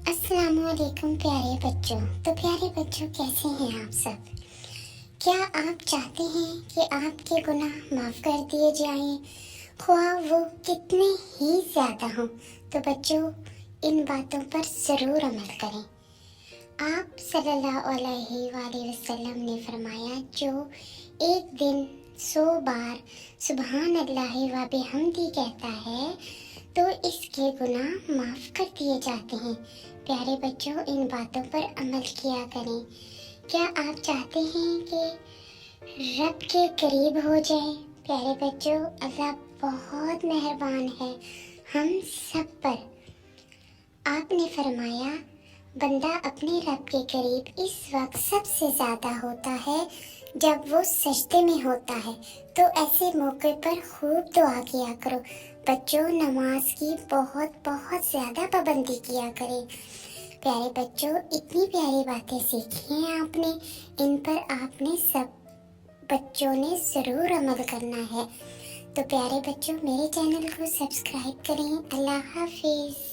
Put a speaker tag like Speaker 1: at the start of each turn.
Speaker 1: अस्सलाम वालेकुम प्यारे बच्चों। तो प्यारे बच्चों, कैसे हैं आप सब? क्या आप चाहते हैं कि आपके गुनाह माफ़ कर दिए जाएं, ख्वाह वो कितने ही ज़्यादा हों? तो बच्चों, इन बातों पर ज़रूर अमल करें। आप सल्लल्लाहु अलैहि वसल्लम ने फरमाया, जो एक दिन 100 बार सुबहान अल्लाह व बिहम्दी कहता है तो इसके गुनाह माफ़ कर दिए जाते हैं। प्यारे बच्चों, इन बातों पर अमल किया करें। क्या आप चाहते हैं कि रब के करीब हो जाएं? प्यारे बच्चों, अल्लाह बहुत मेहरबान है हम सब पर। आपने फरमाया, बंदा अपने रब के करीब इस वक्त सबसे ज़्यादा होता है जब वो सजदे में होता है। तो ऐसे मौके पर खूब दुआ किया करो। बच्चों, नमाज की बहुत बहुत ज़्यादा पाबंदी किया करें। प्यारे बच्चों, इतनी प्यारी बातें सीखी हैं आपने, इन पर आपने सब बच्चों ने ज़रूर अमल करना है। तो प्यारे बच्चों, मेरे चैनल को सब्सक्राइब करें। अल्लाह हाफिज़।